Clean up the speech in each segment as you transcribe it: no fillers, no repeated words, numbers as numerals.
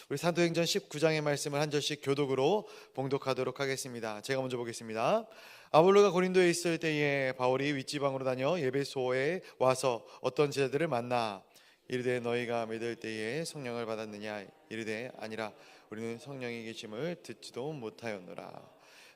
우리 사도행전 19장의 말씀을 한 절씩 교독으로 봉독하도록 하겠습니다. 제가 먼저 보겠습니다. 아볼로가 고린도에 있을 때에 바울이 윗지방으로 다녀 에베소에 와서 어떤 제자들을 만나 이르되 너희가 믿을 때에 성령을 받았느냐? 이르되 아니라 우리는 성령이 계심을 듣지도 못하였노라.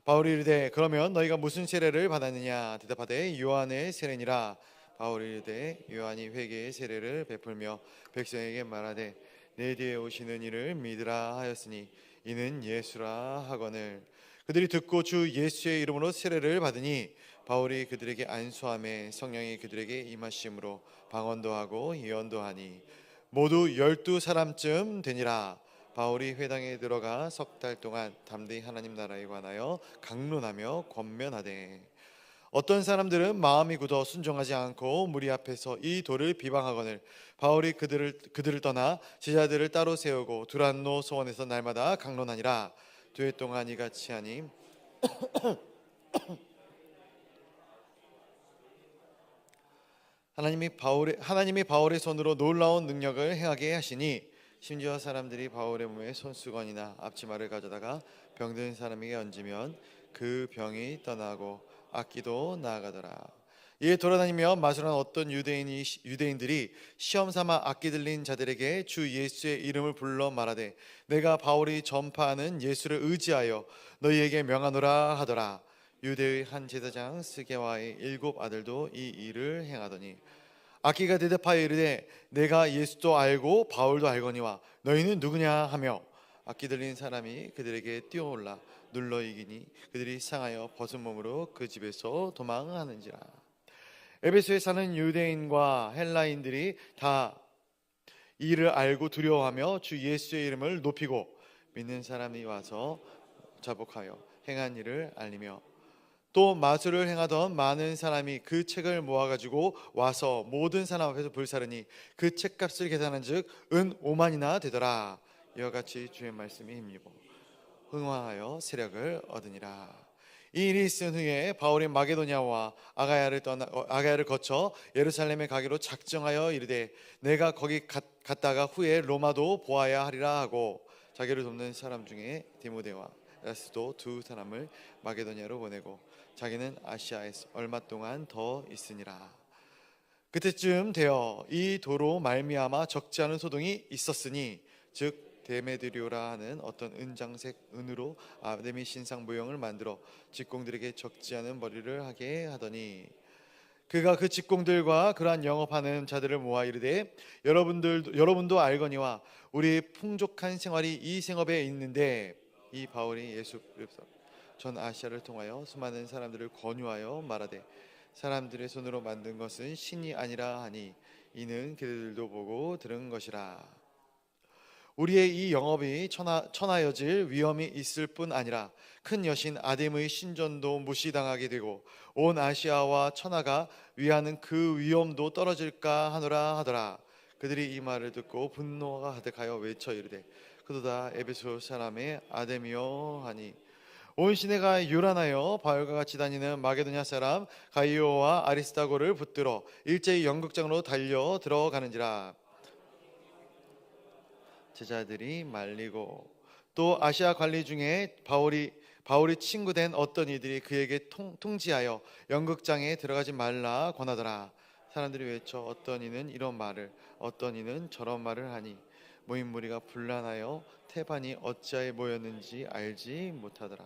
바울이 이르되 그러면 너희가 무슨 세례를 받았느냐? 대답하되 요한의 세례니라. 바울이 이르되 요한이 회개의 세례를 베풀며 백성에게 말하되 내 뒤에 오시는 이를 믿으라 하였으니 이는 예수라 하거늘. 그들이 듣고 주 예수의 이름으로 세례를 받으니 바울이 그들에게 안수하매 성령이 그들에게 임하심으로 방언도 하고 예언도 하니 모두 12사람쯤 되니라. 바울이 회당에 들어가 석 달 동안 담대히 하나님 나라에 관하여 강론하며 권면하되 어떤 사람들은 마음이 굳어 순종하지 않고 무리 앞에서 이 돌을 비방하거늘. 바울이 그들을 떠나 제자들을 따로 세우고 두란노 소원에서 날마다 강론하니라. 2해 동안 이같이 하니 하나님이 바울의 손으로 놀라운 능력을 행하게 하시니 심지어 사람들이 바울의 몸에 손수건이나 앞치마를 가져다가 병든 사람에게 얹으면 그 병이 떠나고 악기도 나아가더라. 이에 돌아다니며 마술한 어떤 유대인들이 시험 삼아 악기 들린 자들에게 주 예수의 이름을 불러 말하되 내가 바울이 전파하는 예수를 의지하여 너희에게 명하노라 하더라. 유대의 한 제사장 스게와의 7 아들도 이 일을 행하더니 악기가 대답하여 이르되 내가 예수도 알고 바울도 알거니와 너희는 누구냐 하며 악기 들린 사람이 그들에게 뛰어올라 눌러 이기니 그들이 상하여 벗은 몸으로 그 집에서 도망하는지라. 에베소에 사는 유대인과 헬라인들이 다 이를 알고 두려워하며 주 예수의 이름을 높이고 믿는 사람이 와서 자복하여 행한 일을 알리며 또 마술을 행하던 많은 사람이 그 책을 모아가지고 와서 모든 사람 앞에서 불사르니 그 책값을 계산한즉 은 5만이나 되더라. 이와 같이 주의 말씀이 힘입어 흥황하여 세력을 얻으니라. 이 일이 있은 후에 바울이 마게도냐와 아가야를 거쳐 예루살렘에 가기로 작정하여 이르되 내가 거기 갔다가 후에 로마도 보아야 하리라 하고 자기를 돕는 사람 중에 디모데와 에라스도 2 사람을 마게도냐로 보내고 자기는 아시아에서 얼마 동안 더 있으니라. 그때쯤 되어 이 도로 말미암아 적지 않은 소동이 있었으니 즉 데메드리오라 하는 어떤 은장색 은으로 아데미 신상 모형을 만들어 직공들에게 적지 않은 머리를 하게 하더니 그가 그 직공들과 그러한 영업하는 자들을 모아 이르되 여러분도 알거니와 우리 풍족한 생활이 이 생업에 있는데 이 바울이 예수 그리스도 전 아시아를 통하여 수많은 사람들을 권유하여 말하되 사람들의 손으로 만든 것은 신이 아니라 하니 이는 그들도 보고 들은 것이라. 우리의 이 영업이 천하여질 위험이 있을 뿐 아니라 큰 여신 아뎀의 신전도 무시당하게 되고 온 아시아와 천하가 위하는 그 위험도 떨어질까 하노라 하더라. 그들이 이 말을 듣고 분노가 가득하여 외쳐 이르되 그도다 에베소 사람의 아뎀이여 하니 온 시내가 요란하여 바울과 같이 다니는 마게도냐 사람 가이오와 아리스다고를 붙들어 일제히 연극장으로 달려 들어가는지라. 제자들이 말리고 또 아시아 관리 중에 바울이 친구된 어떤 이들이 그에게 통지하여 연극장에 들어가지 말라 권하더라. 사람들이 외쳐 어떤 이는 이런 말을 어떤 이는 저런 말을 하니 모인 무리가 분란하여 태반이 어찌하여 모였는지 알지 못하더라.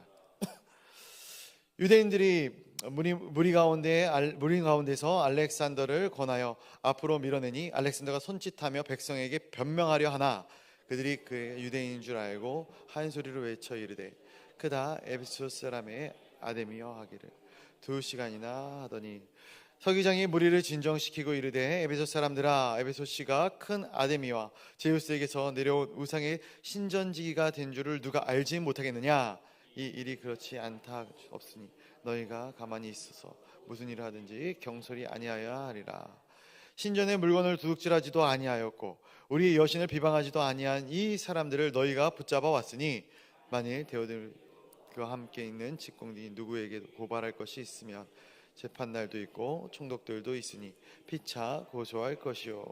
유대인들이 무리 가운데서 알렉산더를 권하여 앞으로 밀어내니 알렉산더가 손짓하며 백성에게 변명하려 하나 그들이 그의 유대인인 줄 알고 한 소리로 외쳐 이르되 그다 에베소 사람의 아데미여 하기를 2시간이나 하더니 서기장이 무리를 진정시키고 이르되 에베소 사람들아 에베소 씨가 큰 아데미와 제우스에게서 내려온 우상의 신전지기가 된 줄을 누가 알지 못하겠느냐. 이 일이 그렇지 않다 없으니 너희가 가만히 있어서 무슨 일을 하든지 경솔이 아니하여야 하리라. 신전의 물건을 도둑질하지도 아니하였고 우리 여신을 비방하지도 아니한 이 사람들을 너희가 붙잡아 왔으니 만일 대오들과 함께 있는 직공들이 누구에게 고발할 것이 있으면 재판날도 있고 총독들도 있으니 피차 고소할 것이요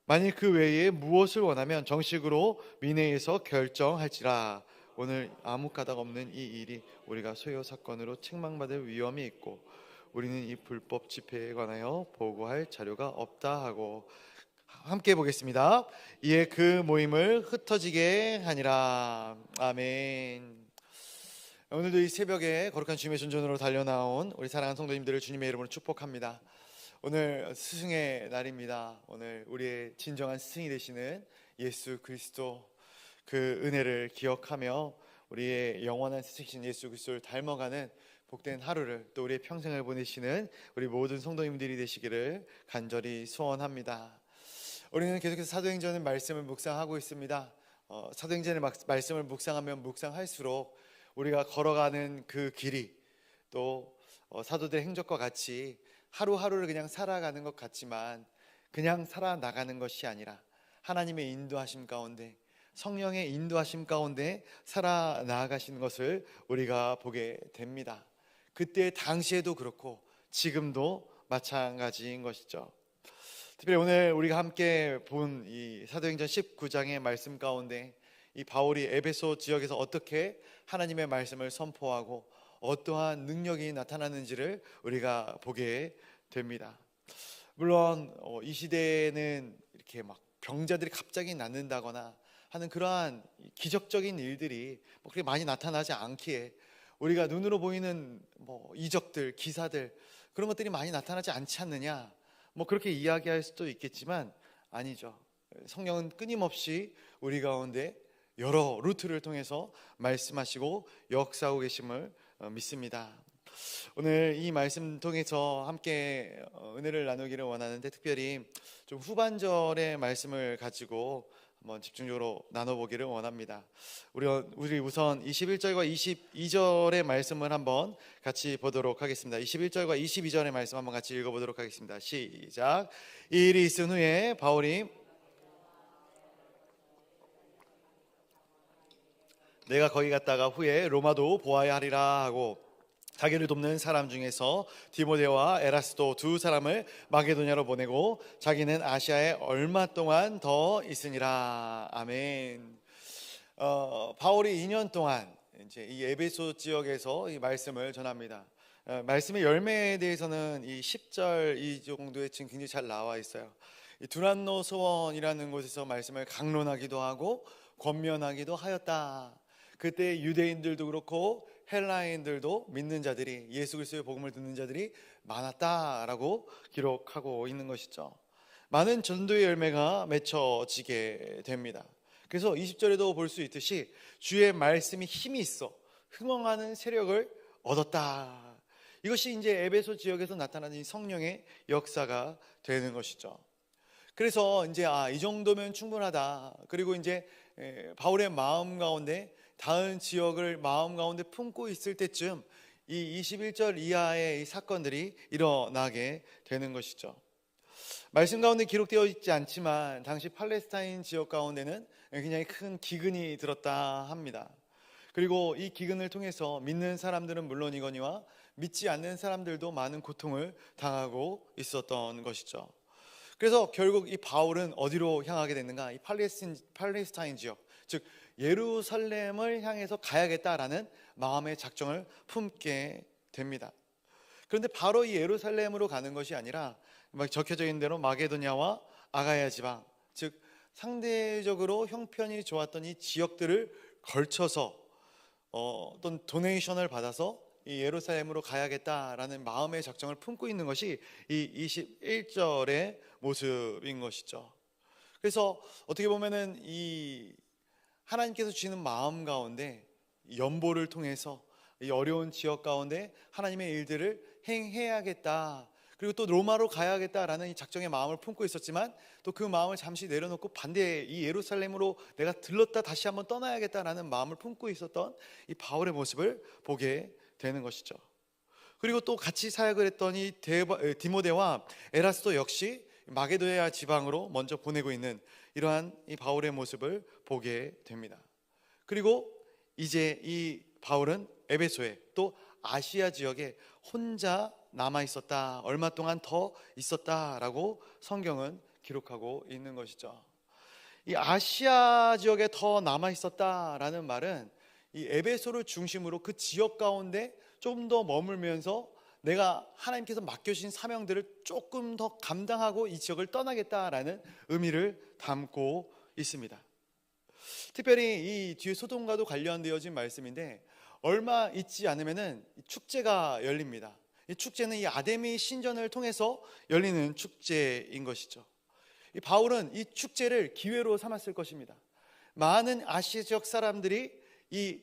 만일 그 외에 무엇을 원하면 정식으로 민회에서 결정할지라. 오늘 아무 까닭 없는 이 일이 우리가 소요 사건으로 책망받을 위험이 있고 우리는 이 불법 집회에 관하여 보고할 자료가 없다 하고, 함께 보겠습니다. 이에 그 모임을 흩어지게 하니라. 아멘. 오늘도 이 새벽에 거룩한 주님의 존전으로 달려나온 우리 사랑하는 성도님들을 주님의 이름으로 축복합니다. 오늘 스승의 날입니다. 오늘 우리의 진정한 스승이 되시는 예수 그리스도, 그 은혜를 기억하며 우리의 영원한 스승이신 예수 그리스도를 닮아가는 복된 하루를, 또 우리의 평생을 보내시는 우리 모든 성도님들이 되시기를 간절히 소원합니다. 우리는 계속해서 사도행전의 말씀을 묵상하고 있습니다. 사도행전의 말씀을 묵상하면 묵상할수록 우리가 걸어가는 그 길이, 또 사도들의 행적과 같이 하루하루를 그냥 살아가는 것 같지만 그냥 살아나가는 것이 아니라 하나님의 인도하심 가운데, 성령의 인도하심 가운데 살아나가시는 것을 우리가 보게 됩니다. 그때 당시에도 그렇고 지금도 마찬가지인 것이죠. 특별히 오늘 우리가 함께 본 이 사도행전 19장의 말씀 가운데 이 바울이 에베소 지역에서 어떻게 하나님의 말씀을 선포하고 어떠한 능력이 나타나는지를 우리가 보게 됩니다. 물론 이 시대에는 이렇게 막 병자들이 갑자기 낫는다거나 하는 그러한 기적적인 일들이 그렇게 많이 나타나지 않기에 우리가 눈으로 보이는 이적들, 기사들, 그런 것들이 많이 나타나지 않지 않느냐, 그렇게 이야기할 수도 있겠지만 아니죠. 성령은 끊임없이 우리 가운데 여러 루트를 통해서 말씀하시고 역사하고 계심을 믿습니다. 오늘 이 말씀 통해서 함께 은혜를 나누기를 원하는데, 특별히 좀 후반절의 말씀을 가지고 한번 집중적으로 나눠보기를 원합니다. 우리 우선 21절과 22절의 말씀을 한번 같이 보도록 하겠습니다. 21절과 22절의 말씀 한번 같이 읽어보도록 하겠습니다. 시작. 이 일이 있은 후에 바울이 내가 거기 갔다가 후에 로마도 보아야 하리라 하고 자기를 돕는 사람 중에서 디모데와 에라스도 두 사람을 마게도냐로 보내고 자기는 아시아에 얼마 동안 더 있으니라. 아멘. 바울이 2년 동안 이제 이 에베소 지역에서 이 말씀을 전합니다. 말씀의 열매에 대해서는 이 10절 이 정도에 지금 굉장히 잘 나와 있어요. 이 두란노 소원이라는 곳에서 말씀을 강론하기도 하고 권면하기도 하였다. 그때 유대인들도 그렇고 헬라인들도 믿는 자들이, 예수 그리스도의 복음을 듣는 자들이 많았다라고 기록하고 있는 것이죠. 많은 전도의 열매가 맺혀지게 됩니다. 그래서 20절에도 볼 수 있듯이 주의 말씀이 힘이 있어 흥왕하는 세력을 얻었다. 이것이 이제 에베소 지역에서 나타나는 성령의 역사가 되는 것이죠. 그래서 이제 이 정도면 충분하다. 그리고 이제 바울의 마음 가운데 다른 지역을 마음 가운데 품고 있을 때쯤 이 21절 이하의 이 사건들이 일어나게 되는 것이죠. 말씀 가운데 기록되어 있지 않지만 당시 팔레스타인 지역 가운데는 굉장히 큰 기근이 들었다 합니다. 그리고 이 기근을 통해서 믿는 사람들은 물론이거니와 믿지 않는 사람들도 많은 고통을 당하고 있었던 것이죠. 그래서 결국 이 바울은 어디로 향하게 됐는가? 이 팔레스타인 지역, 즉 예루살렘을 향해서 가야겠다라는 마음의 작정을 품게 됩니다. 그런데 바로 이 예루살렘으로 가는 것이 아니라 적혀져 있는 대로 마게도냐와 아가야 지방, 즉 상대적으로 형편이 좋았던 이 지역들을 걸쳐서 어떤 도네이션을 받아서 이 예루살렘으로 가야겠다라는 마음의 작정을 품고 있는 것이 이 21절의 모습인 것이죠. 그래서 어떻게 보면은 이 하나님께서 주시는 마음 가운데 연보를 통해서 이 어려운 지역 가운데 하나님의 일들을 행해야겠다, 그리고 또 로마로 가야겠다라는 이 작정의 마음을 품고 있었지만 또 그 마음을 잠시 내려놓고 반대에 이 예루살렘으로 내가 들렀다 다시 한번 떠나야겠다라는 마음을 품고 있었던 이 바울의 모습을 보게 되는 것이죠. 그리고 또 같이 사역을 했던 이 디모데와 에라스도 역시 마게도냐 지방으로 먼저 보내고 있는 이러한 이 바울의 모습을 보게 됩니다. 그리고 이제 이 바울은 에베소에, 또 아시아 지역에 혼자 남아 있었다, 얼마 동안 더 있었다라고 성경은 기록하고 있는 것이죠. 이 아시아 지역에 더 남아 있었다라는 말은 이 에베소를 중심으로 그 지역 가운데 좀 더 머물면서 내가 하나님께서 맡겨주신 사명들을 조금 더 감당하고 이 지역을 떠나겠다라는 의미를 담고 있습니다. 특별히 이 뒤에 소돔과도 관련되어진 말씀인데 얼마 있지 않으면은 축제가 열립니다. 이 축제는 이 아데미 신전을 통해서 열리는 축제인 것이죠. 이 바울은 이 축제를 기회로 삼았을 것입니다. 많은 아시아 지역 사람들이 이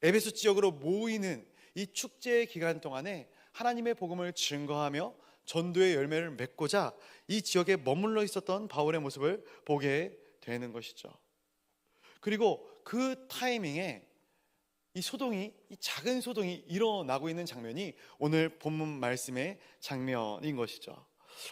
에베소 지역으로 모이는 이 축제 기간 동안에 하나님의 복음을 증거하며 전도의 열매를 맺고자 이 지역에 머물러 있었던 바울의 모습을 보게 되는 것이죠. 그리고 그 타이밍에 이 작은 소동이 일어나고 있는 장면이 오늘 본문 말씀의 장면인 것이죠.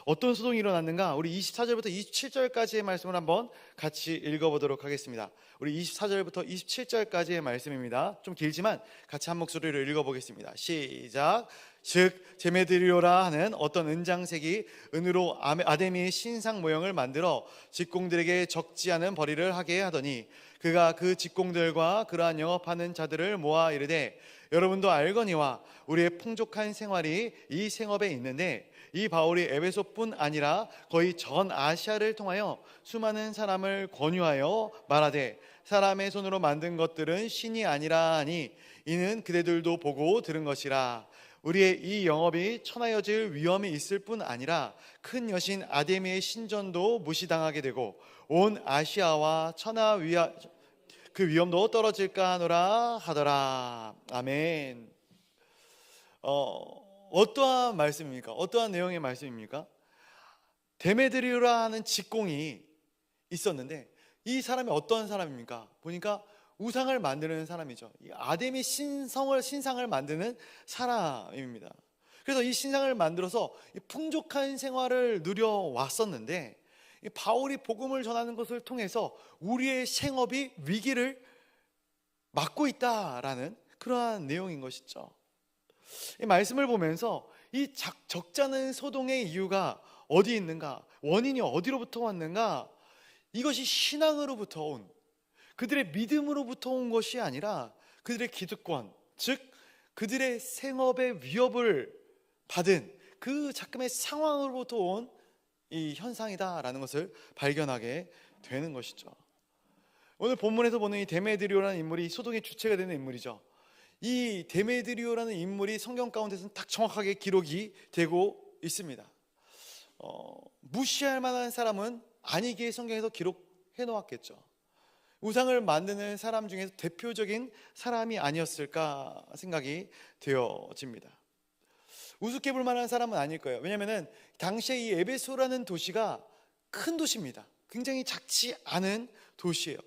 어떤 소동이 일어났는가? 우리 24절부터 27절까지의 말씀을 한번 같이 읽어보도록 하겠습니다. 우리 24절부터 27절까지의 말씀입니다. 좀 길지만 같이 한 목소리로 읽어보겠습니다. 시작. 즉 데메드리오라 하는 어떤 은장색이 은으로 아데미의 신상 모형을 만들어 직공들에게 적지 않은 벌이를 하게 하더니 그가 그 직공들과 그러한 영업하는 자들을 모아 이르되 여러분도 알거니와 우리의 풍족한 생활이 이 생업에 있는데 이 바울이 에베소뿐 아니라 거의 전 아시아를 통하여 수많은 사람을 권유하여 말하되 사람의 손으로 만든 것들은 신이 아니라 하니 이는 그대들도 보고 들은 것이라. 우리의 이 영업이 천하여질 위험이 있을 뿐 아니라 큰 여신 아데미의 신전도 무시당하게 되고 온 아시아와 그 위험도 떨어질까 하노라 하더라. 아멘. 어떠한 말씀입니까? 어떠한 내용의 말씀입니까? 데메드리오라 하는 직공이 있었는데 이 사람이 어떤 사람입니까? 보니까 우상을 만드는 사람이죠. 이 아데미 신상을 만드는 사람입니다. 그래서 이 신상을 만들어서 풍족한 생활을 누려왔었는데 이 바울이 복음을 전하는 것을 통해서 우리의 생업이 위기를 맞고 있다라는 그러한 내용인 것이죠. 이 말씀을 보면서 이 적잖은 소동의 이유가 어디 있는가, 원인이 어디로부터 왔는가, 이것이 신앙으로부터 온, 그들의 믿음으로부터 온 것이 아니라 그들의 기득권, 즉 그들의 생업의 위협을 받은 그 작금의 상황으로부터 온 이 현상이다라는 것을 발견하게 되는 것이죠. 오늘 본문에서 보는 이 데메드리오라는 인물이 소동의 주체가 되는 인물이죠. 이 데메드리오라는 인물이 성경 가운데서는 딱 정확하게 기록이 되고 있습니다. 무시할 만한 사람은 아니기에 성경에서 기록해 놓았겠죠. 우상을 만드는 사람 중에서 대표적인 사람이 아니었을까 생각이 되어집니다. 우습게 볼 만한 사람은 아닐 거예요. 왜냐하면 당시에 이 에베소라는 도시가 큰 도시입니다. 굉장히 작지 않은 도시예요.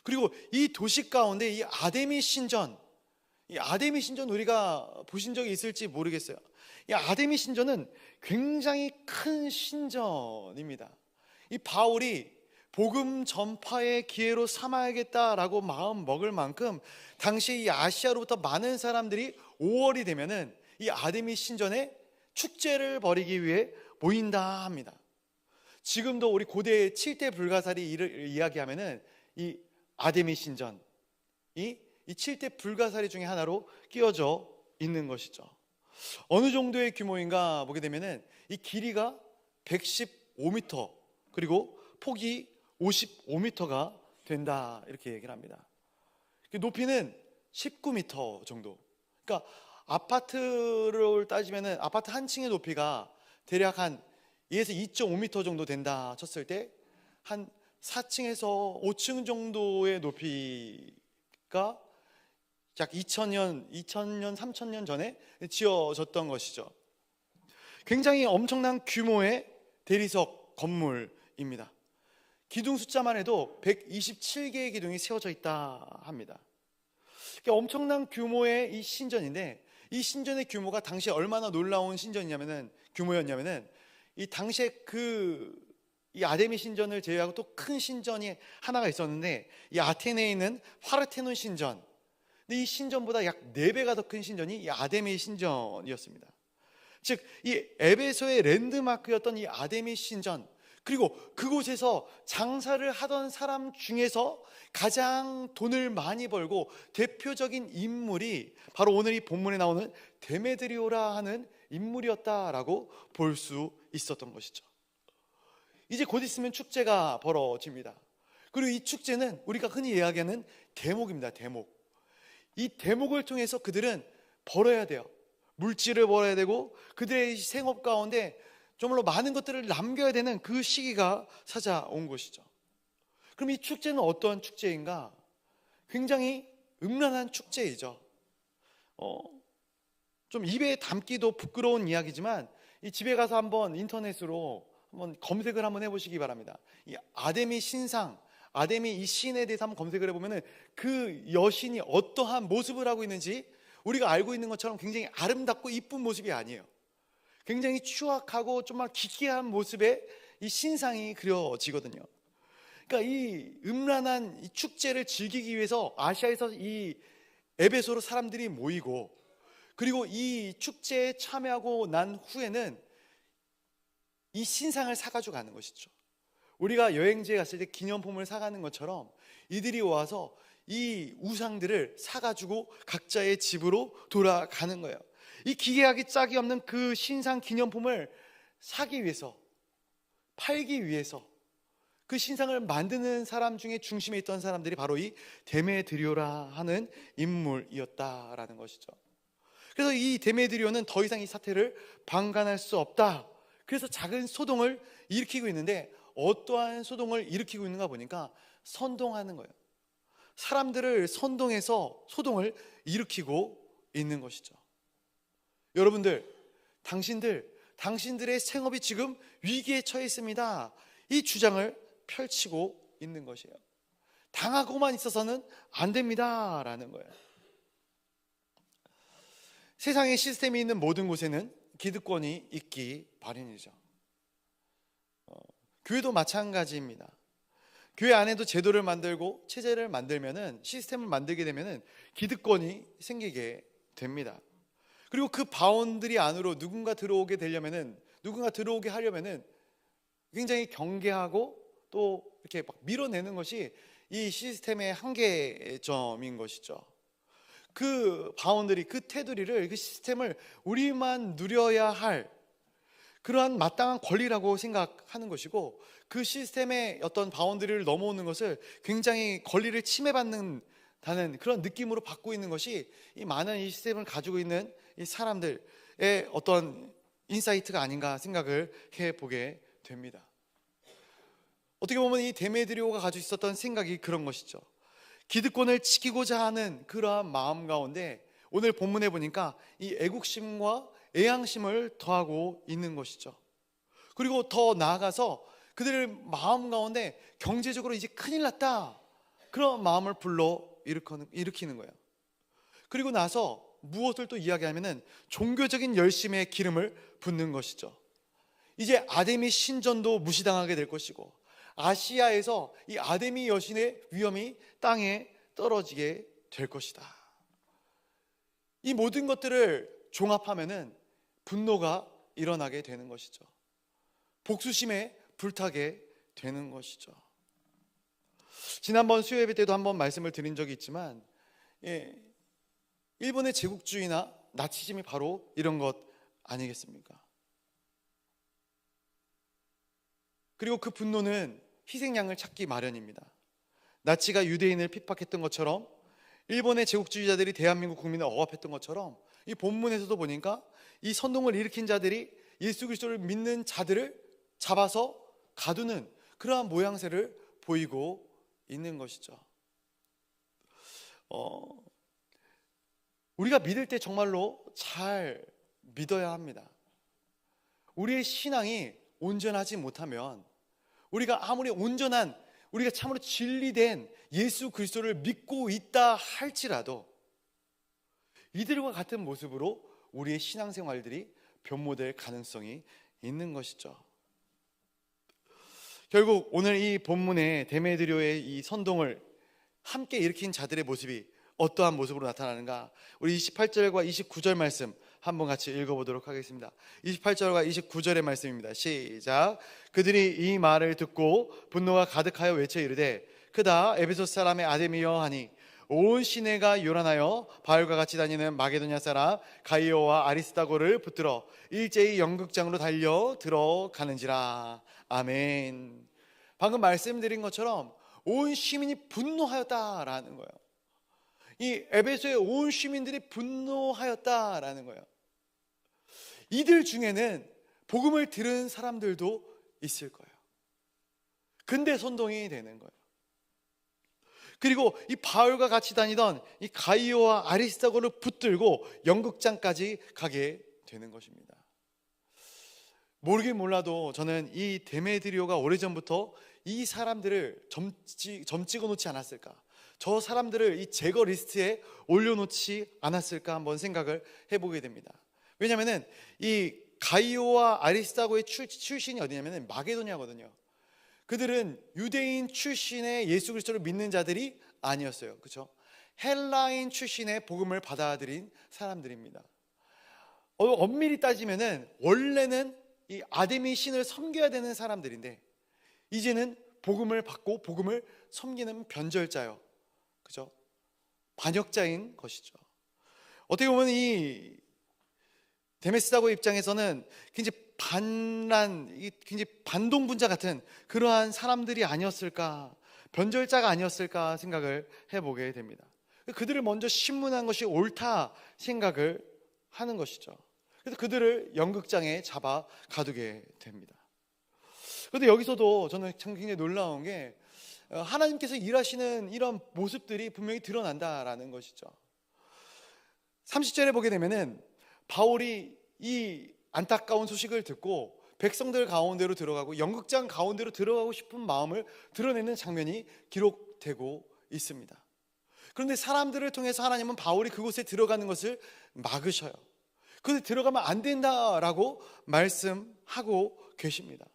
그리고 이 도시 가운데 이 아데미 신전 우리가 보신 적이 있을지 모르겠어요. 이 아데미 신전은 굉장히 큰 신전입니다. 이 바울이 복음 전파의 기회로 삼아야겠다라고 마음 먹을 만큼 당시 이 아시아로부터 많은 사람들이 5월이 되면은 이 아데미 신전에 축제를 벌이기 위해 모인다 합니다. 지금도 우리 고대 7대 불가사리를 이야기하면은 이 아데미 신전이 이 7대 불가사리 중에 하나로 끼워져 있는 것이죠. 어느 정도의 규모인가 보게 되면은 이 길이가 115m 그리고 폭이 55m가 된다 이렇게 얘기를 합니다. 높이는 19m 정도. 그러니까 아파트를 따지면은 아파트 한 층의 높이가 대략 한 2에서 2.5m 정도 된다 쳤을 때 한 4층에서 5층 정도의 높이가 약 2000년, 3000년 전에 지어졌던 것이죠. 굉장히 엄청난 규모의 대리석 건물입니다. 기둥 숫자만 해도 127개의 기둥이 세워져 있다 합니다. 엄청난 규모의 이 신전인데 이 신전의 규모가 당시에 얼마나 놀라운 규모였냐면은 이 당시에 이 아데미 신전을 제외하고 또 큰 신전이 하나가 있었는데 이 아테네에 있는 파르테논 신전. 근데 이 신전보다 약 4배가 더 큰 신전이 이 아데미 신전이었습니다. 즉 이 에베소의 랜드마크였던 이 아데미 신전, 그리고 그곳에서 장사를 하던 사람 중에서 가장 돈을 많이 벌고 대표적인 인물이 바로 오늘 이 본문에 나오는 데메드리오라 하는 인물이었다라고 볼 수 있었던 것이죠. 이제 곧 있으면 축제가 벌어집니다. 그리고 이 축제는 우리가 흔히 이야기하는 대목입니다. 대목. 이 대목을 통해서 그들은 벌어야 돼요. 물질을 벌어야 되고 그들의 생업 가운데 정말로 많은 것들을 남겨야 되는 그 시기가 찾아온 것이죠. 그럼 이 축제는 어떤 축제인가? 굉장히 음란한 축제이죠. 좀 입에 담기도 부끄러운 이야기지만 이 집에 가서 한번 인터넷으로 한번 검색을 한번 해보시기 바랍니다. 이 아데미 신상, 아데미 이 신에 대해서 한번 검색을 해보면은 그 여신이 어떠한 모습을 하고 있는지 우리가 알고 있는 것처럼 굉장히 아름답고 이쁜 모습이 아니에요. 굉장히 추악하고 정말 기괴한 모습의 이 신상이 그려지거든요. 그러니까 이 음란한 이 축제를 즐기기 위해서 아시아에서 이 에베소로 사람들이 모이고, 그리고 이 축제에 참여하고 난 후에는 이 신상을 사가지고 가는 것이죠. 우리가 여행지에 갔을 때 기념품을 사가는 것처럼 이들이 와서 이 우상들을 사가지고 각자의 집으로 돌아가는 거예요. 이 기괴하기 짝이 없는 그 신상 기념품을 사기 위해서, 팔기 위해서 그 신상을 만드는 사람 중에 중심에 있던 사람들이 바로 이 데메드리오라 하는 인물이었다라는 것이죠. 그래서 이 데메드리오는 더 이상 이 사태를 방관할 수 없다. 그래서 작은 소동을 일으키고 있는데, 어떠한 소동을 일으키고 있는가 보니까 선동하는 거예요. 사람들을 선동해서 소동을 일으키고 있는 것이죠. 여러분들, 당신들의 생업이 지금 위기에 처해 있습니다. 이 주장을 펼치고 있는 것이에요. 당하고만 있어서는 안 됩니다 라는 거예요. 세상의 시스템이 있는 모든 곳에는 기득권이 있기 마련이죠. 교회도 마찬가지입니다. 교회 안에도 제도를 만들고 체제를 만들면은, 시스템을 만들게 되면은 기득권이 생기게 됩니다. 그리고 그 바운드리 안으로 누군가 들어오게 하려면은 굉장히 경계하고 또 이렇게 막 밀어내는 것이 이 시스템의 한계점인 것이죠. 그 바운드리, 그 테두리를, 그 시스템을 우리만 누려야 할 그러한 마땅한 권리라고 생각하는 것이고, 그 시스템의 어떤 바운드리를 넘어오는 것을 굉장히 권리를 침해받는다는 그런 느낌으로 받고 있는 것이 이 많은 이 시스템을 가지고 있는 이 사람들의 어떤 인사이트가 아닌가 생각을 해보게 됩니다. 어떻게 보면 이 데메드리오가 가지고 있었던 생각이 그런 것이죠. 기득권을 지키고자 하는 그러한 마음 가운데 오늘 본문에 보니까 이 애국심과 애향심을 더하고 있는 것이죠. 그리고 더 나아가서 그들의 마음 가운데 경제적으로 이제 큰일 났다, 그런 마음을 불러 일으키는 거예요. 그리고 나서 무엇을 또 이야기하면은 종교적인 열심에 기름을 붓는 것이죠. 이제 아데미 신전도 무시당하게 될 것이고, 아시아에서 이 아데미 여신의 위엄이 땅에 떨어지게 될 것이다. 이 모든 것들을 종합하면은 분노가 일어나게 되는 것이죠. 복수심에 불타게 되는 것이죠. 지난번 수요 예배 때도 한번 말씀을 드린 적이 있지만, 일본의 제국주의나 나치즘이 바로 이런 것 아니겠습니까? 그리고 그 분노는 희생양을 찾기 마련입니다. 나치가 유대인을 핍박했던 것처럼, 일본의 제국주의자들이 대한민국 국민을 억압했던 것처럼, 이 본문에서도 보니까 이 선동을 일으킨 자들이 예수 그리스도를 믿는 자들을 잡아서 가두는 그러한 모양새를 보이고 있는 것이죠. 우리가 믿을 때 정말로 잘 믿어야 합니다. 우리의 신앙이 온전하지 못하면, 우리가 아무리 우리가 참으로 진리된 예수 그리스도를 믿고 있다 할지라도 이들과 같은 모습으로 우리의 신앙생활들이 변모될 가능성이 있는 것이죠. 결국 오늘 이 본문의 데메드리오의 이 선동을 함께 일으킨 자들의 모습이 어떠한 모습으로 나타나는가, 우리 28절과 29절 말씀 한번 같이 읽어보도록 하겠습니다. 28절과 29절의 말씀입니다. 시작. 그들이 이 말을 듣고 분노가 가득하여 외쳐 이르되 그다 에베소 사람의 아데미여 하니 온 시내가 요란하여 바울과 같이 다니는 마게도냐 사람 가이오와 아리스다고를 붙들어 일제히 연극장으로 달려 들어가는지라. 아멘. 방금 말씀드린 것처럼 온 시민이 분노하였다라는 거예요. 이 에베소의 온 시민들이 분노하였다라는 거예요. 이들 중에는 복음을 들은 사람들도 있을 거예요. 근데 선동이 되는 거예요. 그리고 이 바울과 같이 다니던 이 가이오와 아리스다고를 붙들고 연극장까지 가게 되는 것입니다. 모르긴 몰라도 저는 이 데메드리오가 오래전부터 이 사람들을 점 찍어 놓지 않았을까, 저 사람들을 이 제거 리스트에 올려놓지 않았을까 한번 생각을 해보게 됩니다. 왜냐하면 이 가이오와 아리스다고의 출신이 어디냐면 마게도냐거든요. 그들은 유대인 출신의 예수 그리스도를 믿는 자들이 아니었어요. 그렇죠? 헬라인 출신의 복음을 받아들인 사람들입니다. 엄밀히 따지면은 원래는 이 아데미 신을 섬겨야 되는 사람들인데 이제는 복음을 받고 복음을 섬기는 변절자요. 그죠? 반역자인 것이죠. 어떻게 보면 이 데메스다고 입장에서는 굉장히 굉장히 반동분자 같은 그러한 사람들이 아니었을까, 변절자가 아니었을까 생각을 해보게 됩니다. 그들을 먼저 신문한 것이 옳다 생각을 하는 것이죠. 그래서 그들을 연극장에 잡아 가두게 됩니다. 그런데 여기서도 저는 참 굉장히 놀라운 게 하나님께서 일하시는 이런 모습들이 분명히 드러난다라는 것이죠. 30절에 보게 되면은 바울이 이 안타까운 소식을 듣고 백성들 가운데로 들어가고 연극장 가운데로 들어가고 싶은 마음을 드러내는 장면이 기록되고 있습니다. 그런데 사람들을 통해서 하나님은 바울이 그곳에 들어가는 것을 막으셔요. 그런데 들어가면 안 된다라고 말씀하고 계십니다.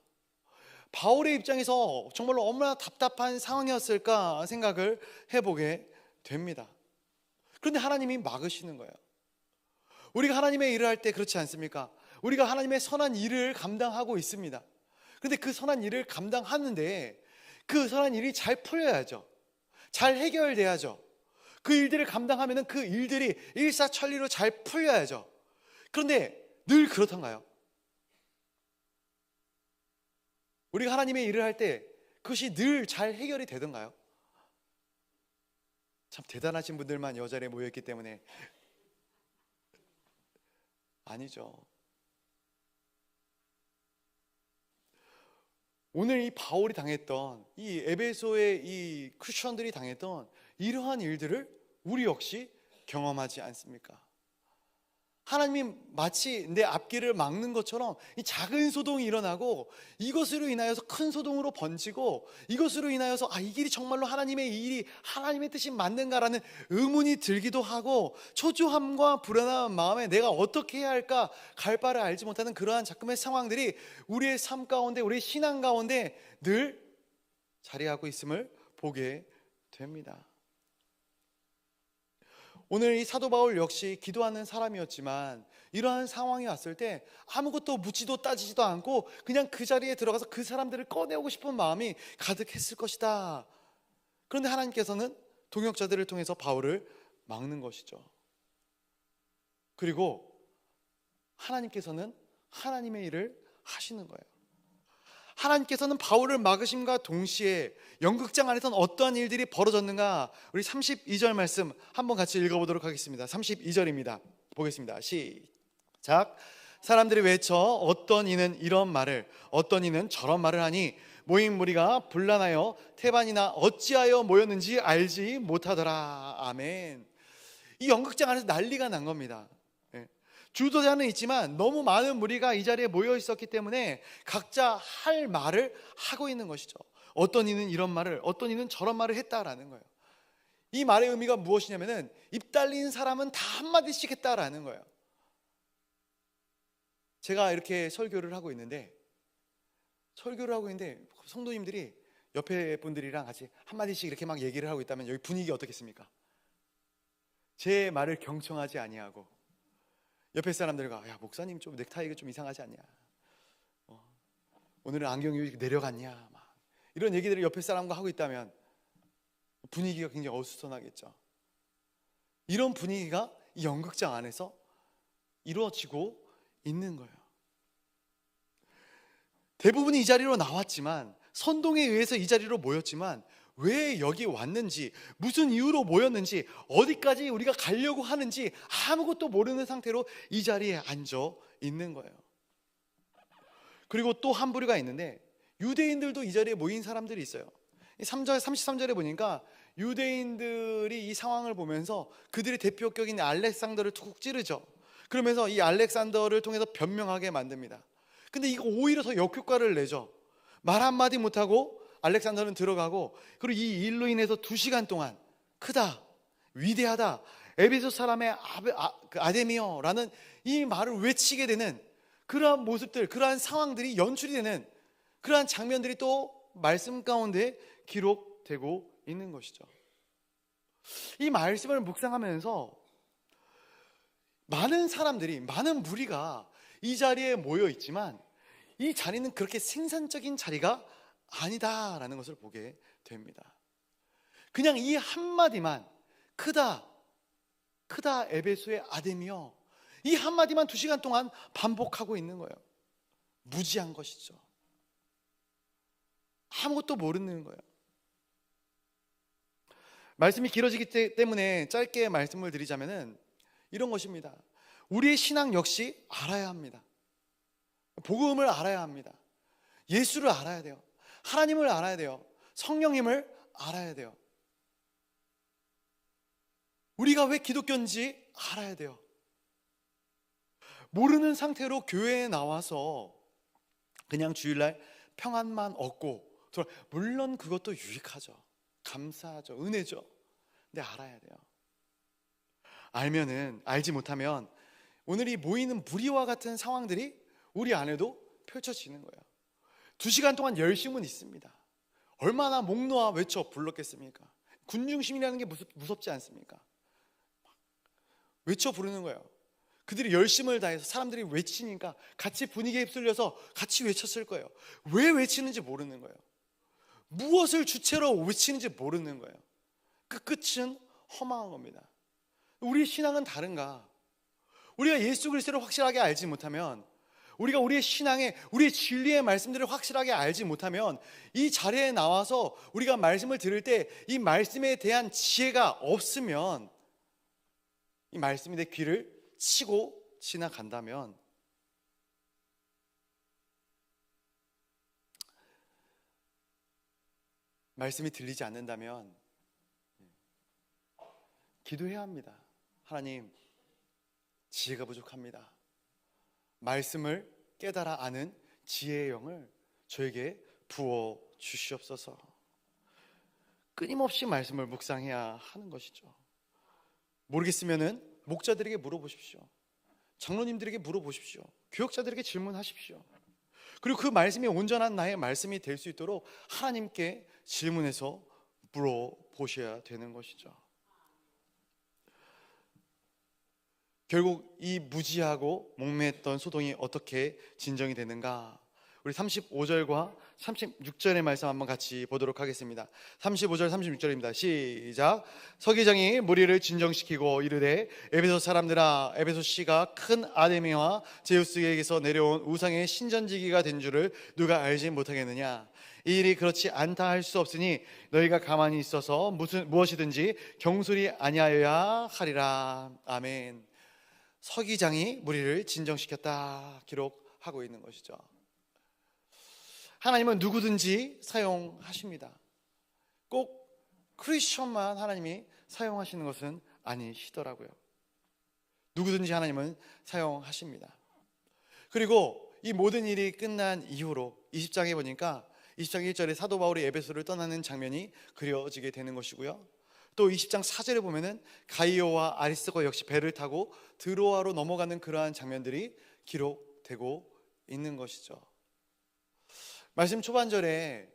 바울의 입장에서 정말로 얼마나 답답한 상황이었을까 생각을 해보게 됩니다. 그런데 하나님이 막으시는 거예요. 우리가 하나님의 일을 할 때 그렇지 않습니까? 우리가 하나님의 선한 일을 감당하고 있습니다. 그런데 그 선한 일을 감당하는데 그 선한 일이 잘 풀려야죠. 잘 해결돼야죠. 그 일들을 감당하면 그 일들이 일사천리로 잘 풀려야죠. 그런데 늘 그렇던가요? 우리가 하나님의 일을 할 때 그것이 늘 잘 해결이 되던가요? 참 대단하신 분들만 이 자리에 모여있기 때문에 아니죠. 오늘 이 바울이 당했던, 이 에베소의 이 크리스천들이 당했던 이러한 일들을 우리 역시 경험하지 않습니까? 하나님이 마치 내 앞길을 막는 것처럼 이 작은 소동이 일어나고 이것으로 인하여서 큰 소동으로 번지고 이것으로 인하여서 이 길이 정말로 하나님의 일이 하나님의 뜻이 맞는가라는 의문이 들기도 하고 초조함과 불안한 마음에 내가 어떻게 해야 할까 갈 바를 알지 못하는 그러한 작금의 상황들이 우리의 삶 가운데, 우리의 신앙 가운데 늘 자리하고 있음을 보게 됩니다. 오늘 이 사도 바울 역시 기도하는 사람이었지만 이러한 상황이 왔을 때 아무것도 묻지도 따지지도 않고 그냥 그 자리에 들어가서 그 사람들을 꺼내오고 싶은 마음이 가득했을 것이다. 그런데 하나님께서는 동역자들을 통해서 바울을 막는 것이죠. 그리고 하나님께서는 하나님의 일을 하시는 거예요. 하나님께서는 바울을 막으심과 동시에 연극장 안에서는 어떠한 일들이 벌어졌는가, 우리 32절 말씀 한번 같이 읽어보도록 하겠습니다. 32절입니다. 보겠습니다. 시작. 사람들이 외쳐 어떤 이는 이런 말을, 어떤 이는 저런 말을 하니 모인 무리가 분란하여 태반이나 어찌하여 모였는지 알지 못하더라. 아멘. 이 연극장 안에서 난리가 난 겁니다. 주도자는 있지만 너무 많은 무리가 이 자리에 모여 있었기 때문에 각자 할 말을 하고 있는 것이죠. 어떤 이는 이런 말을, 어떤 이는 저런 말을 했다라는 거예요. 이 말의 의미가 무엇이냐면은 입 달린 사람은 다 한마디씩 했다라는 거예요. 제가 이렇게 설교를 하고 있는데 성도님들이 옆에 분들이랑 같이 한마디씩 이렇게 막 얘기를 하고 있다면 여기 분위기 어떻겠습니까? 제 말을 경청하지 아니하고 옆에 사람들과 야 목사님 좀 넥타이가 좀 이상하지 않냐, 오늘은 안경이 이렇게 내려갔냐, 막 이런 얘기들을 옆에 사람과 하고 있다면 분위기가 굉장히 어수선하겠죠. 이런 분위기가 이 연극장 안에서 이루어지고 있는 거예요. 대부분이 이 자리로 나왔지만, 선동에 의해서 이 자리로 모였지만 왜 여기 왔는지, 무슨 이유로 모였는지, 어디까지 우리가 가려고 하는지 아무것도 모르는 상태로 이 자리에 앉아 있는 거예요. 그리고 또 한 부류가 있는데, 유대인들도 이 자리에 모인 사람들이 있어요. 3절 33절에 보니까 유대인들이 이 상황을 보면서 그들의 대표격인 알렉산더를 툭 찌르죠. 그러면서 이 알렉산더를 통해서 변명하게 만듭니다. 근데 이거 오히려 더 역효과를 내죠. 말 한마디 못하고 알렉산더는 들어가고, 그리고 이 일로 인해서 2시간 동안 크다, 위대하다, 에베소 사람의 아데미어라는 이 말을 외치게 되는 그러한 모습들, 그러한 상황들이 연출이 되는 그러한 장면들이 또 말씀 가운데 기록되고 있는 것이죠. 이 말씀을 묵상하면서 많은 사람들이, 많은 무리가 이 자리에 모여 있지만 이 자리는 그렇게 생산적인 자리가 아니다라는 것을 보게 됩니다. 그냥 이 한마디만, 크다, 크다 에베소의 아데미여, 이 한마디만 2시간 동안 반복하고 있는 거예요. 무지한 것이죠. 아무것도 모르는 거예요. 말씀이 길어지기 때문에 짧게 말씀을 드리자면은 이런 것입니다. 우리의 신앙 역시 알아야 합니다. 복음을 알아야 합니다. 예수를 알아야 돼요. 하나님을 알아야 돼요. 성령님을 알아야 돼요. 우리가 왜 기독교인지 알아야 돼요. 모르는 상태로 교회에 나와서 그냥 주일날 평안만 얻고, 물론 그것도 유익하죠. 감사하죠. 은혜죠. 근데 알아야 돼요. 알지 못하면 오늘 이 모이는 무리와 같은 상황들이 우리 안에도 펼쳐지는 거예요. 2시간 동안 열심은 있습니다. 얼마나 목 놓아 외쳐 불렀겠습니까? 군중심이라는 게 무섭지 않습니까? 외쳐 부르는 거예요. 그들이 열심을 다해서 사람들이 외치니까 같이 분위기에 휩쓸려서 같이 외쳤을 거예요. 왜 외치는지 모르는 거예요. 무엇을 주체로 외치는지 모르는 거예요. 그 끝은 허망한 겁니다. 우리 신앙은 다른가? 우리가 예수 그리스도를 확실하게 알지 못하면, 우리가 우리의 신앙의, 우리의 진리의 말씀들을 확실하게 알지 못하면, 이 자리에 나와서 우리가 말씀을 들을 때 이 말씀에 대한 지혜가 없으면, 이 말씀이 내 귀를 치고 지나간다면 말씀이 들리지 않는다면 기도해야 합니다. 하나님, 지혜가 부족합니다. 말씀을 깨달아 아는 지혜의 영을 저에게 부어 주시옵소서. 끊임없이 말씀을 묵상해야 하는 것이죠. 모르겠으면은 목자들에게 물어보십시오. 장로님들에게 물어보십시오. 교역자들에게 질문하십시오. 그리고 그 말씀이 온전한 나의 말씀이 될 수 있도록 하나님께 질문해서 물어보셔야 되는 것이죠. 결국 이 무지하고 목매했던 소동이 어떻게 진정이 되는가? 우리 35절과 36절의 말씀 한번 같이 보도록 하겠습니다. 35절 36절입니다. 시작. 서기장이 무리를 진정시키고 이르되, 에베소 사람들아, 에베소 씨가 큰 아데미와 제우스에게서 내려온 우상의 신전지기가 된 줄을 누가 알지 못하겠느냐? 이 일이 그렇지 않다 할 수 없으니 너희가 가만히 있어서 무엇이든지 경솔이 아니하여야 하리라. 아멘. 서기장이 무리를 진정시켰다 기록하고 있는 것이죠. 하나님은 누구든지 사용하십니다. 꼭 크리스천만 하나님이 사용하시는 것은 아니시더라고요. 누구든지 하나님은 사용하십니다. 그리고 이 모든 일이 끝난 이후로 20장에 보니까 20장 1절에 사도 바울이 에베소를 떠나는 장면이 그려지게 되는 것이고요. 또 20장 4절에 보면은 가이오와 아리스고 역시 배를 타고 드로아로 넘어가는 그러한 장면들이 기록되고 있는 것이죠. 말씀 초반절에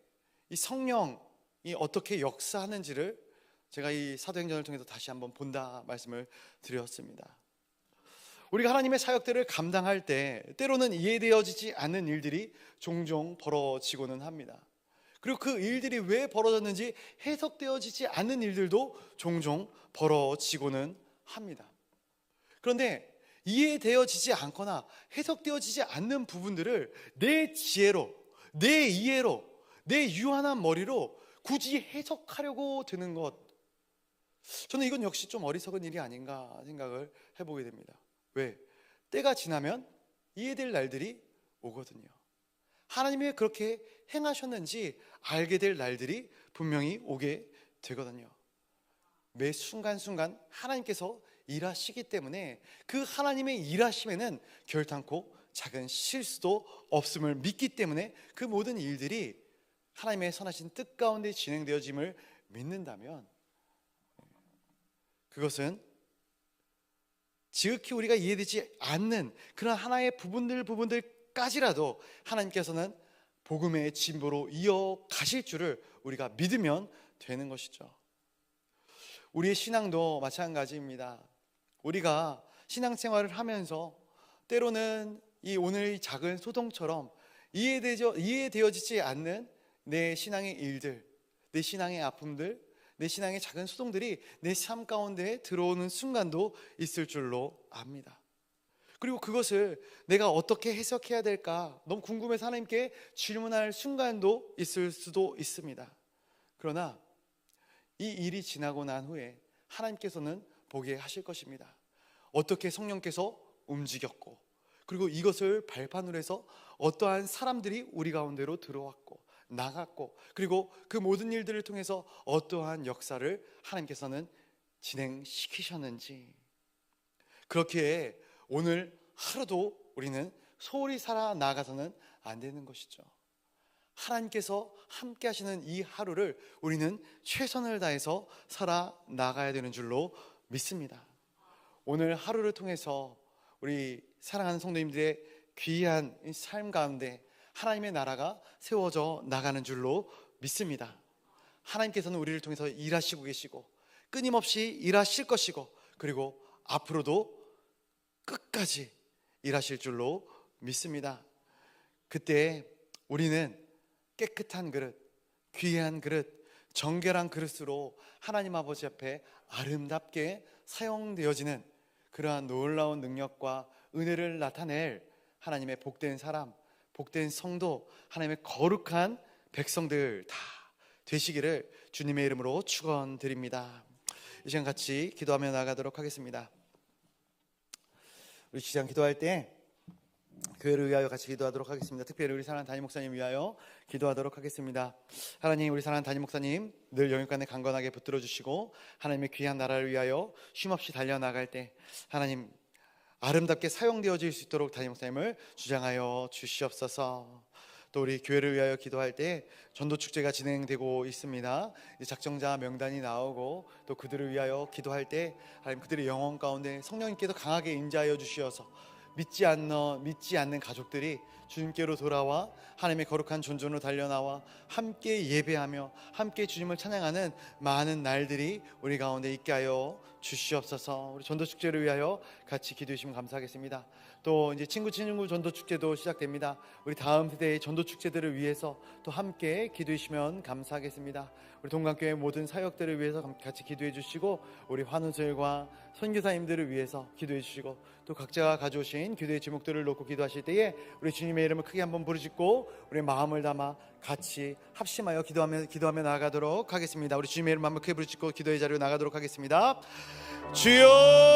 이 성령이 어떻게 역사하는지를 제가 이 사도행전을 통해서 다시 한번 본다 말씀을 드렸습니다. 우리가 하나님의 사역들을 감당할 때 때로는 이해되어지지 않는 일들이 종종 벌어지고는 합니다. 그리고 그 일들이 왜 벌어졌는지 해석되어지지 않는 일들도 종종 벌어지고는 합니다. 그런데 이해되어지지 않거나 해석되어지지 않는 부분들을 내 지혜로, 내 이해로, 내 유한한 머리로 굳이 해석하려고 드는 것, 저는 이건 역시 좀 어리석은 일이 아닌가 생각을 해보게 됩니다. 왜? 때가 지나면 이해될 날들이 오거든요. 하나님이 왜 그렇게 행하셨는지 알게 될 날들이 분명히 오게 되거든요. 매 순간순간 하나님께서 일하시기 때문에 그 하나님의 일하심에는 결단코 작은 실수도 없음을 믿기 때문에 그 모든 일들이 하나님의 선하신 뜻 가운데 진행되어짐을 믿는다면 그것은 지극히 우리가 이해되지 않는 그런 하나의 부분들까지라도 하나님께서는 복음의 진보로 이어가실 줄을 우리가 믿으면 되는 것이죠. 우리의 신앙도 마찬가지입니다. 우리가 신앙생활을 하면서 때로는 이 오늘 이 작은 소동처럼 이해되어지지 않는 내 신앙의 일들, 내 신앙의 아픔들, 내 신앙의 작은 소동들이 내 삶 가운데 들어오는 순간도 있을 줄로 압니다. 그리고 그것을 내가 어떻게 해석해야 될까 너무 궁금해서 하나님께 질문할 순간도 있을 수도 있습니다. 그러나 이 일이 지나고 난 후에 하나님께서는 보게 하실 것입니다. 어떻게 성령께서 움직였고, 그리고 이것을 발판으로 해서 어떠한 사람들이 우리 가운데로 들어왔고 나갔고, 그리고 그 모든 일들을 통해서 어떠한 역사를 하나님께서는 진행시키셨는지, 그렇게 오늘 하루도 우리는 소홀히 살아나가서는 안 되는 것이죠. 하나님께서 함께 하시는 이 하루를 우리는 최선을 다해서 살아나가야 되는 줄로 믿습니다. 오늘 하루를 통해서 우리 사랑하는 성도님들의 귀한 삶 가운데 하나님의 나라가 세워져 나가는 줄로 믿습니다. 하나님께서는 우리를 통해서 일하시고 계시고 끊임없이 일하실 것이고, 그리고 앞으로도 끝까지 일하실 줄로 믿습니다. 그때 우리는 깨끗한 그릇, 귀한 그릇, 정결한 그릇으로 하나님 아버지 앞에 아름답게 사용되어지는 그러한 놀라운 능력과 은혜를 나타낼 하나님의 복된 사람, 복된 성도, 하나님의 거룩한 백성들 다 되시기를 주님의 이름으로 축원드립니다. 이 시간 같이 기도하며 나가도록 하겠습니다. 우리 시간 기도할 때 교회를 위하여 같이 기도하도록 하겠습니다. 특별히 우리 사랑하는 담임 목사님 위하여 기도하도록 하겠습니다. 하나님, 우리 사랑하는 담임 목사님 늘 영육간에 강건하게 붙들어 주시고 하나님의 귀한 나라를 위하여 쉼없이 달려나갈 때 하나님 아름답게 사용되어질 수 있도록 담임 목사님을 주장하여 주시옵소서. 또 우리 교회를 위하여 기도할 때 전도축제가 진행되고 있습니다. 작정자 명단이 나오고 또 그들을 위하여 기도할 때 하나님 그들의 영혼 가운데 성령님께서 강하게 인자하여 주시어서 믿지 않는 가족들이 주님께로 돌아와 하나님의 거룩한 존존으로 달려나와 함께 예배하며 함께 주님을 찬양하는 많은 날들이 우리 가운데 있게 하여 주시옵소서. 우리 전도축제를 위하여 같이 기도해 주시면 감사하겠습니다. 또 이제 친구 전도축제도 시작됩니다. 우리 다음 세대의 전도축제들을 위해서 또 함께 기도해 주시면 감사하겠습니다. 우리 동강교회 모든 사역들을 위해서 같이 기도해 주시고, 우리 환우들과 선교사님들을 위해서 기도해 주시고, 또 각자가 가져오신 기도의 제목들을 놓고 기도하실 때에 우리 주님의 이름을 크게 한번 부르짖고 우리 마음을 담아 같이 합심하여 기도하며 나아가도록 하겠습니다. 우리 주님의 이름 한번 크게 부르짖고 기도의 자리로 나가도록 하겠습니다. 주여